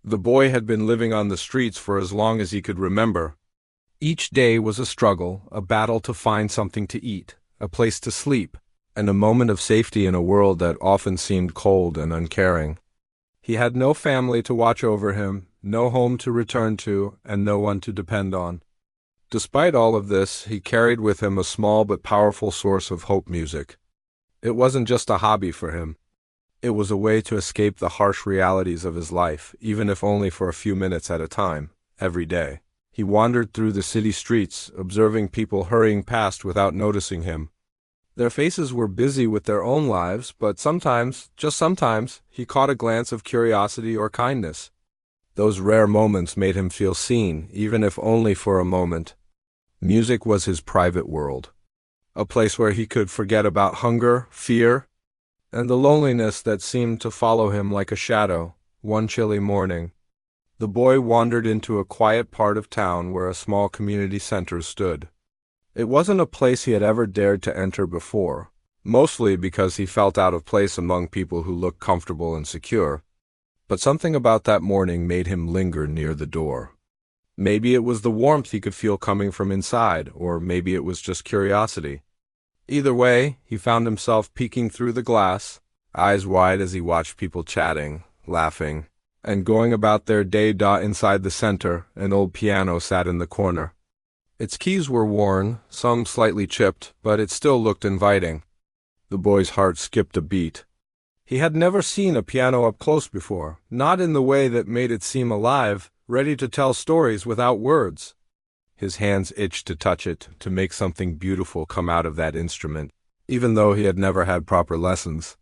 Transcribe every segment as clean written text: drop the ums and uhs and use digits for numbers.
The boy had been living on the streets for as long as he could remember. Each day was a struggle, a battle to find something to eat, a place to sleep, and a moment of safety in a world that often seemed cold and uncaring. He had no family to watch over him, no home to return to, and no one to depend on. Despite all of this, he carried with him a small but powerful source of hope: music. It wasn't just a hobby for him. It was a way to escape the harsh realities of his life, even if only for a few minutes at a time, every day. He wandered through the city streets, observing people hurrying past without noticing him. Their faces were busy with their own lives, but sometimes, just sometimes, he caught a glance of curiosity or kindness. Those rare moments made him feel seen, even if only for a moment. Music was his private world, a place where he could forget about hunger, fear, and the loneliness that seemed to follow him like a shadow. One chilly morning, the boy wandered into a quiet part of town where a small community center stood. It wasn't a place he had ever dared to enter before, mostly because he felt out of place among people who looked comfortable and secure. But something about that morning made him linger near the door. Maybe it was the warmth he could feel coming from inside, or maybe it was just curiosity. Either way, he found himself peeking through the glass, eyes wide as he watched people chatting, laughing, and going about their day. Inside the center, an old piano sat in the corner. Its keys were worn, some slightly chipped, but it still looked inviting. The boy's heart skipped a beat. He had never seen a piano up close before, not in the way that made it seem alive, ready to tell stories without words. His hands itched to touch it, to make something beautiful come out of that instrument, even though he had never had proper lessons.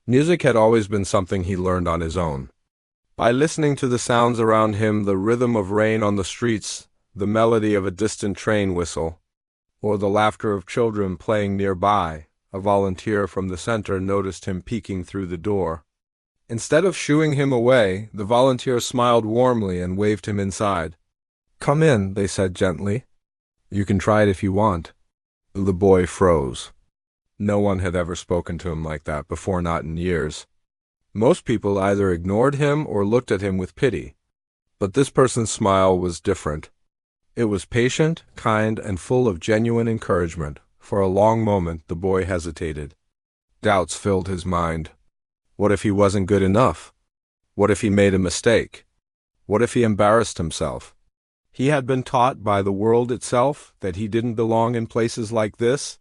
Music had always been something he learned on his own. By listening to the sounds around him, the rhythm of rain on the streets, the melody of a distant train whistle, or the laughter of children playing nearby. A volunteer from the center noticed him peeking through the door. Instead of shooing him away, the volunteer smiled warmly and waved him inside. "Come in," they said gently. "You can try it if you want." The boy froze. No one had ever spoken to him like that before, not in years. Most people either ignored him or looked at him with pity. But this person's smile was different. It was patient, kind, and full of genuine encouragement. For a long moment, the boy hesitated. Doubts filled his mind. What if he wasn't good enough? What if he made a mistake? What if he embarrassed himself? He had been taught by the world itself that he didn't belong in places like this.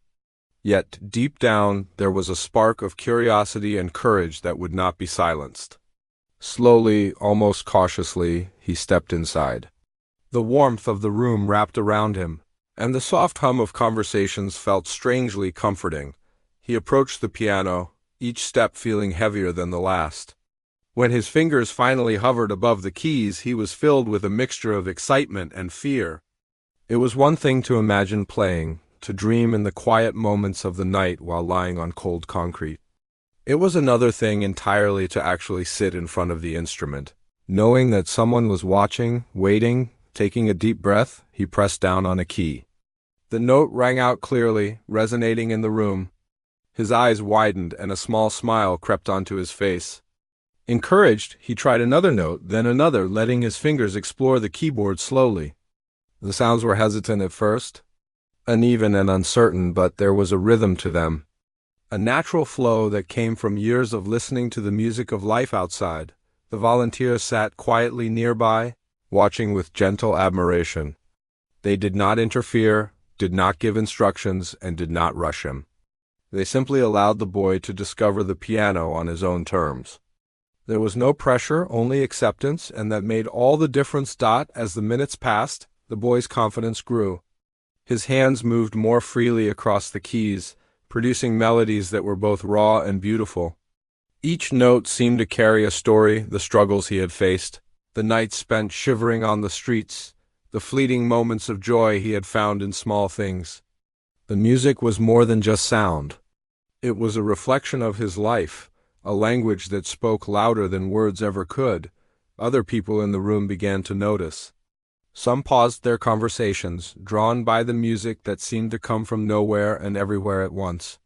Yet, deep down, there was a spark of curiosity and courage that would not be silenced. Slowly, almost cautiously, he stepped inside. The warmth of the room wrapped around him, and the soft hum of conversations felt strangely comforting. He approached the piano, each step feeling heavier than the last. When his fingers finally hovered above the keys, he was filled with a mixture of excitement and fear. It was one thing to imagine playing, to dream in the quiet moments of the night while lying on cold concrete. It was another thing entirely to actually sit in front of the instrument. Knowing that someone was watching, waiting, taking a deep breath, he pressed down on a key. The note rang out clearly, resonating in the room. His eyes widened and a small smile crept onto his face. Encouraged, he tried another note, then another, letting his fingers explore the keyboard slowly. The sounds were hesitant at first, uneven and uncertain, but there was a rhythm to them, a natural flow that came from years of listening to the music of life outside. The volunteer sat quietly nearby, watching with gentle admiration. They did not interfere, did not give instructions, and did not rush him. They simply allowed the boy to discover the piano on his own terms. There was no pressure, only acceptance, and that made all the difference. As the minutes passed, the boy's confidence grew. His hands moved more freely across the keys, producing melodies that were both raw and beautiful. Each note seemed to carry a story: the struggles he had faced, the nights spent shivering on the streets, the fleeting moments of joy he had found in small things. The music was more than just sound. It was a reflection of his life, a language that spoke louder than words ever could. Other people in the room began to notice. Some paused their conversations, drawn by the music that seemed to come from nowhere and everywhere at once.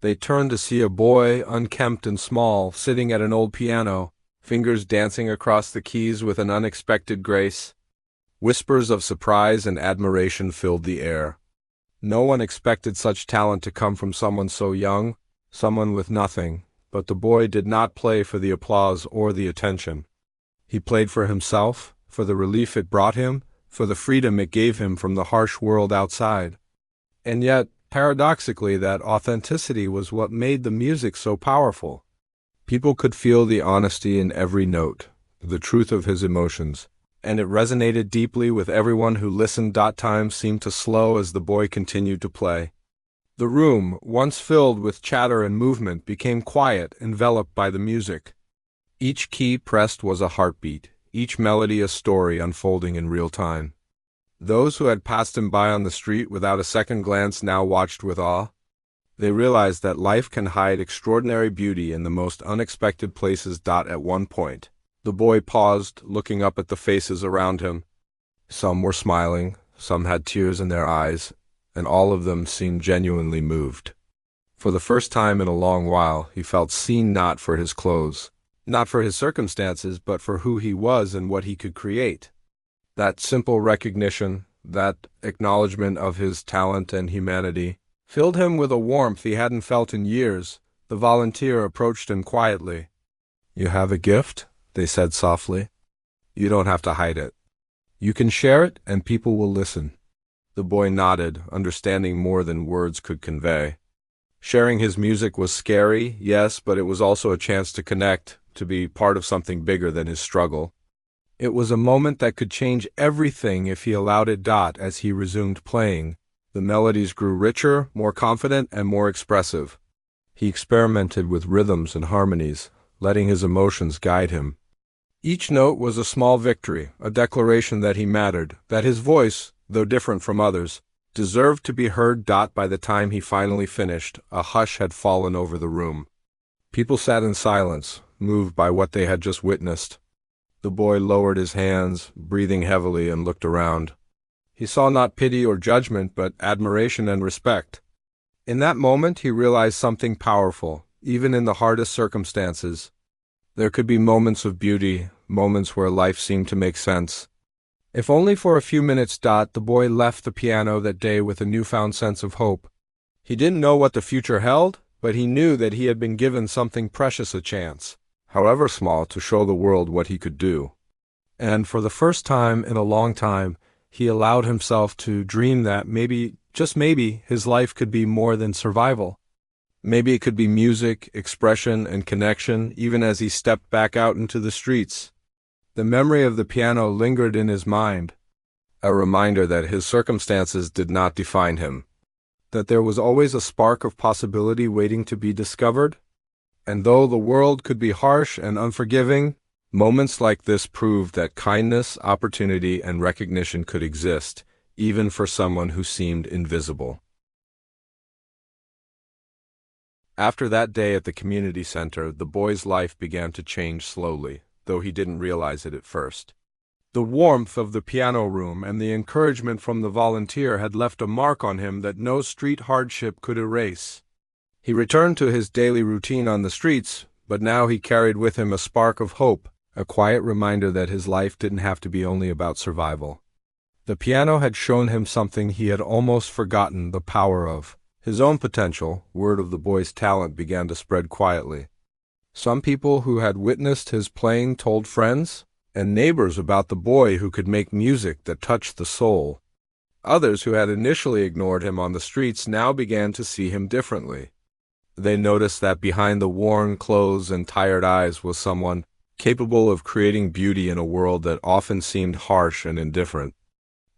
They turned to see a boy, unkempt and small, sitting at an old piano, fingers dancing across the keys with an unexpected grace. Whispers of surprise and admiration filled the air. No one expected such talent to come from someone so young, someone with nothing, but the boy did not play for the applause or the attention. He played for himself, for the relief it brought him, for the freedom it gave him from the harsh world outside. And yet, paradoxically, that authenticity was what made the music so powerful. People could feel the honesty in every note, the truth of his emotions, and it resonated deeply with everyone who listened. Time seemed to slow as the boy continued to play. The room, once filled with chatter and movement, became quiet, enveloped by the music. Each key pressed was a heartbeat, each melody a story unfolding in real time. Those who had passed him by on the street without a second glance now watched with awe. They realized that life can hide extraordinary beauty in the most unexpected places. At one point, the boy paused, looking up at the faces around him. Some were smiling, some had tears in their eyes, and all of them seemed genuinely moved. For the first time in a long while, he felt seen, not for his clothes, not for his circumstances, but for who he was and what he could create. That simple recognition, that acknowledgement of his talent and humanity, filled him with a warmth he hadn't felt in years. The volunteer approached him quietly. "You have a gift," they said softly. "You don't have to hide it. You can share it, and people will listen." The boy nodded, understanding more than words could convey. Sharing his music was scary, yes, but it was also a chance to connect, to be part of something bigger than his struggle. It was a moment that could change everything if he allowed it. As he resumed playing, the melodies grew richer, more confident, and more expressive. He experimented with rhythms and harmonies, letting his emotions guide him. Each note was a small victory, a declaration that he mattered, that his voice, though different from others, deserved to be heard. By the time he finally finished, a hush had fallen over the room. People sat in silence, moved by what they had just witnessed. The boy lowered his hands, breathing heavily, and looked around. He saw not pity or judgment, but admiration and respect. In that moment, he realized something powerful, even in the hardest circumstances. There could be moments of beauty, moments where life seemed to make sense. If only for a few minutes. The boy left the piano that day with a newfound sense of hope. He didn't know what the future held, but he knew that he had been given something precious, a chance, however small, to show the world what he could do. And for the first time in a long time, he allowed himself to dream that maybe, just maybe, his life could be more than survival. Maybe it could be music, expression, and connection, even as he stepped back out into the streets. The memory of the piano lingered in his mind, a reminder that his circumstances did not define him, that there was always a spark of possibility waiting to be discovered. And though the world could be harsh and unforgiving, moments like this proved that kindness, opportunity, and recognition could exist, even for someone who seemed invisible. After that day at the community center, the boy's life began to change slowly, though he didn't realize it at first. The warmth of the piano room and the encouragement from the volunteer had left a mark on him that no street hardship could erase. He returned to his daily routine on the streets, but now he carried with him a spark of hope, a quiet reminder that his life didn't have to be only about survival. The piano had shown him something he had almost forgotten the power of. His own potential. Word of the boy's talent began to spread quietly. Some people who had witnessed his playing told friends and neighbors about the boy who could make music that touched the soul. Others who had initially ignored him on the streets now began to see him differently. They noticed that behind the worn clothes and tired eyes was someone capable of creating beauty in a world that often seemed harsh and indifferent.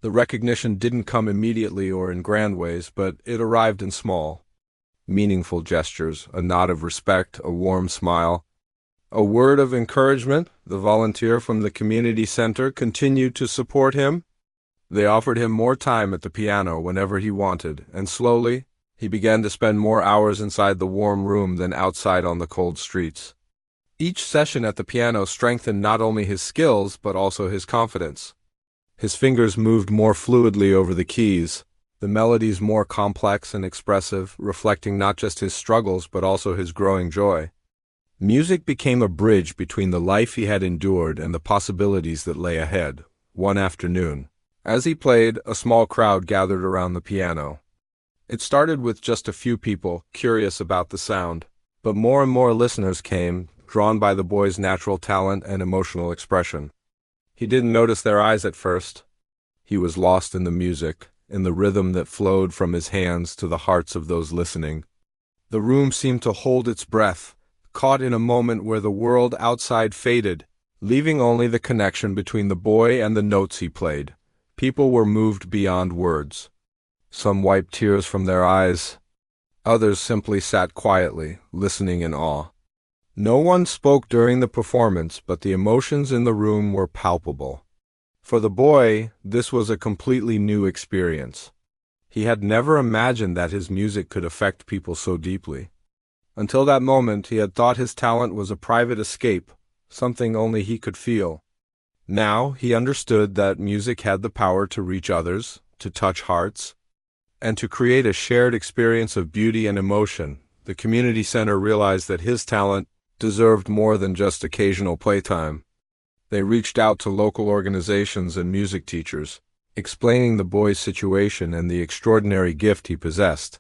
The recognition didn't come immediately or in grand ways, but it arrived in small, meaningful gestures, a nod of respect, a warm smile, a word of encouragement. The volunteer from the community center continued to support him. They offered him more time at the piano whenever he wanted, and slowly, he began to spend more hours inside the warm room than outside on the cold streets. Each session at the piano strengthened not only his skills, but also his confidence. His fingers moved more fluidly over the keys, the melodies more complex and expressive, reflecting not just his struggles but also his growing joy. Music became a bridge between the life he had endured and the possibilities that lay ahead. One afternoon, as he played, a small crowd gathered around the piano. It started with just a few people, curious about the sound, but more and more listeners came, drawn by the boy's natural talent and emotional expression. He didn't notice their eyes at first. He was lost in the music, in the rhythm that flowed from his hands to the hearts of those listening. The room seemed to hold its breath, caught in a moment where the world outside faded, leaving only the connection between the boy and the notes he played. People were moved beyond words. Some wiped tears from their eyes. Others simply sat quietly, listening in awe. No one spoke during the performance, but the emotions in the room were palpable. For the boy, this was a completely new experience. He had never imagined that his music could affect people so deeply. Until that moment, he had thought his talent was a private escape, something only he could feel. Now, he understood that music had the power to reach others, to touch hearts, and to create a shared experience of beauty and emotion. The community center realized that his talent deserved more than just occasional playtime. They reached out to local organizations and music teachers, explaining the boy's situation and the extraordinary gift he possessed.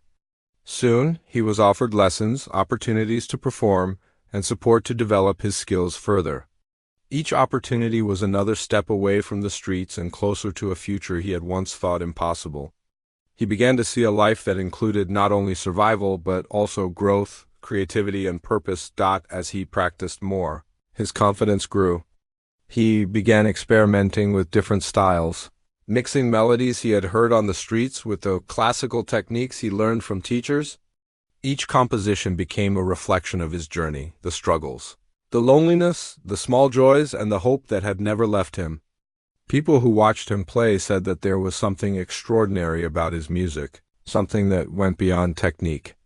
Soon, he was offered lessons, opportunities to perform, and support to develop his skills further. Each opportunity was another step away from the streets and closer to a future he had once thought impossible. He began to see a life that included not only survival but also growth, creativity, and purpose. As he practiced more, his confidence grew. He began experimenting with different styles, mixing melodies he had heard on the streets with the classical techniques he learned from teachers. Each composition became a reflection of his journey, the struggles, the loneliness, the small joys, and the hope that had never left him. People who watched him play said that there was something extraordinary about his music, something that went beyond technique.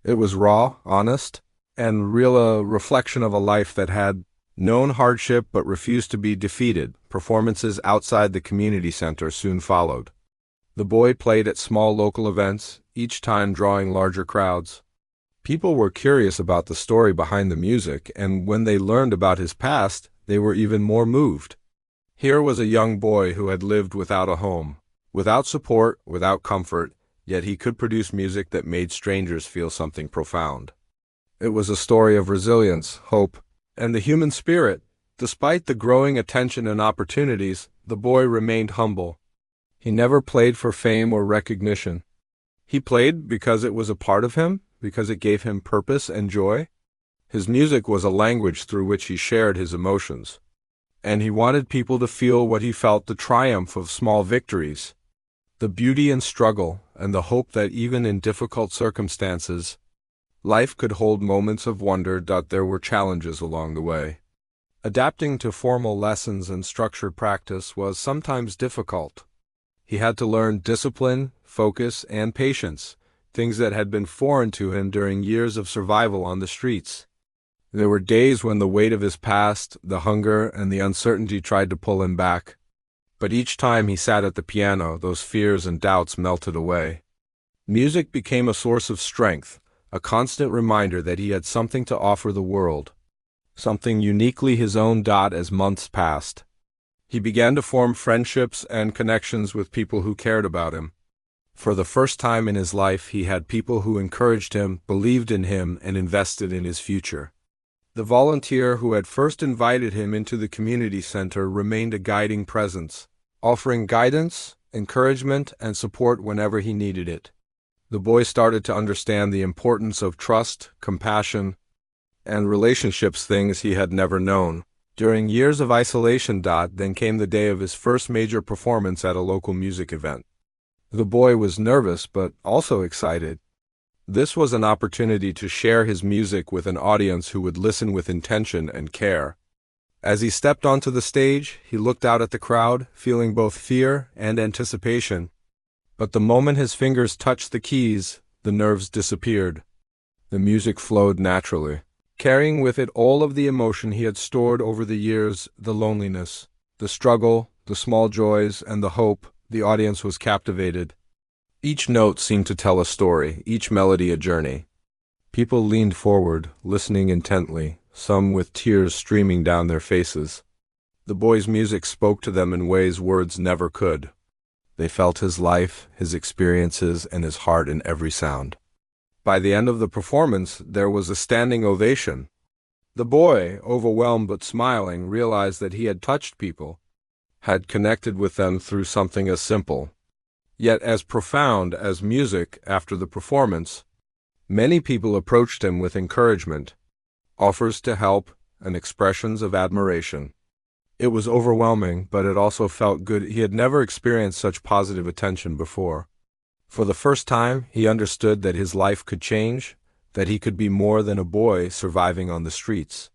It was raw, honest, and real, a reflection of a life that had known hardship but refused to be defeated. Performances outside the community center soon followed. The boy played at small local events, each time drawing larger crowds. People were curious about the story behind the music, and when they learned about his past, they were even more moved. Here was a young boy who had lived without a home, without support, without comfort, yet he could produce music that made strangers feel something profound. It was a story of resilience, hope, and the human spirit. Despite the growing attention and opportunities, the boy remained humble. He never played for fame or recognition. He played because it was a part of him, because it gave him purpose and joy. His music was a language through which he shared his emotions, and he wanted people to feel what he felt, the triumph of small victories, the beauty and struggle, and the hope that even in difficult circumstances, life could hold moments of wonder. There were challenges along the way. Adapting to formal lessons and structured practice was sometimes difficult. He had to learn discipline, focus, and patience, things that had been foreign to him during years of survival on the streets. There were days when the weight of his past, the hunger, and the uncertainty tried to pull him back. But each time he sat at the piano, those fears and doubts melted away. Music became a source of strength, a constant reminder that he had something to offer the world, something uniquely his own. As months passed, he began to form friendships and connections with people who cared about him. For the first time in his life, he had people who encouraged him, believed in him, and invested in his future. The volunteer who had first invited him into the community center remained a guiding presence, offering guidance, encouragement, and support whenever he needed it. The boy started to understand the importance of trust, compassion, and relationships, things he had never known. During years of isolation, then came the day of his first major performance at a local music event. The boy was nervous but also excited. This was an opportunity to share his music with an audience who would listen with intention and care. As he stepped onto the stage, he looked out at the crowd, feeling both fear and anticipation. But the moment his fingers touched the keys, the nerves disappeared. The music flowed naturally, carrying with it all of the emotion he had stored over the years, the loneliness, the struggle, the small joys, and the hope. The audience was captivated. Each note seemed to tell a story, each melody a journey. People leaned forward, listening intently, some with tears streaming down their faces. The boy's music spoke to them in ways words never could. They felt his life, his experiences, and his heart in every sound. By the end of the performance, there was a standing ovation. The boy, overwhelmed but smiling, realized that he had touched people, had connected with them through something as simple, yet as profound as music. After the performance, many people approached him with encouragement, offers to help, and expressions of admiration. It was overwhelming, but it also felt good. He had never experienced such positive attention before. For the first time, he understood that his life could change, that he could be more than a boy surviving on the streets.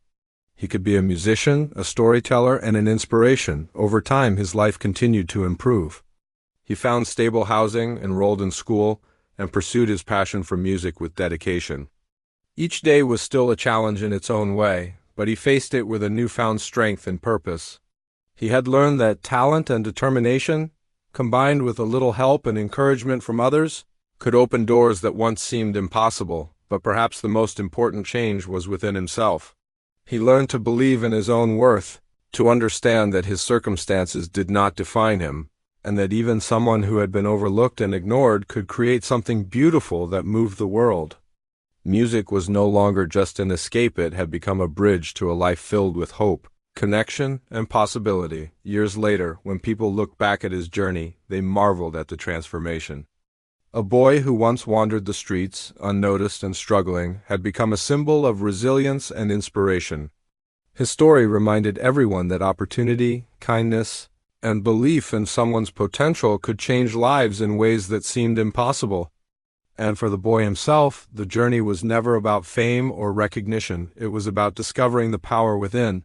He could be a musician, a storyteller, and an inspiration. Over time, his life continued to improve. He found stable housing, enrolled in school, and pursued his passion for music with dedication. Each day was still a challenge in its own way, but he faced it with a newfound strength and purpose. He had learned that talent and determination, combined with a little help and encouragement from others, could open doors that once seemed impossible, but perhaps the most important change was within himself. He learned to believe in his own worth, to understand that his circumstances did not define him, and that even someone who had been overlooked and ignored could create something beautiful that moved the world. Music was no longer just an escape, it had become a bridge to a life filled with hope, connection, and possibility. Years later, when people looked back at his journey, they marveled at the transformation. A boy who once wandered the streets, unnoticed and struggling, had become a symbol of resilience and inspiration. His story reminded everyone that opportunity, kindness, and belief in someone's potential could change lives in ways that seemed impossible. And for the boy himself, the journey was never about fame or recognition. It was about discovering the power within,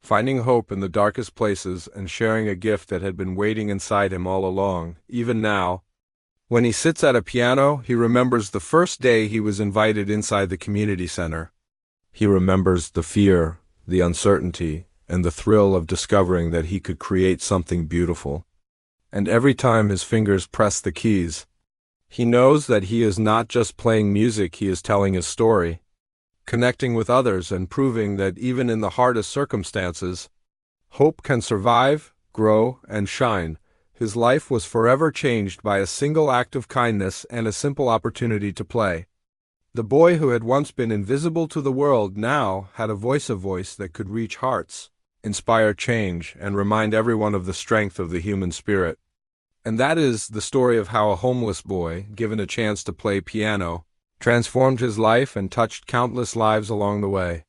finding hope in the darkest places, and sharing a gift that had been waiting inside him all along. Even now, when he sits at a piano, he remembers the first day he was invited inside the community center. He remembers the fear, the uncertainty, and the thrill of discovering that he could create something beautiful. And every time his fingers press the keys, he knows that he is not just playing music, he is telling his story, connecting with others and proving that even in the hardest circumstances, hope can survive, grow, and shine. His life was forever changed by a single act of kindness and a simple opportunity to play. The boy who had once been invisible to the world now had a voice that could reach hearts, inspire change, and remind everyone of the strength of the human spirit. And that is the story of how a homeless boy, given a chance to play piano, transformed his life and touched countless lives along the way.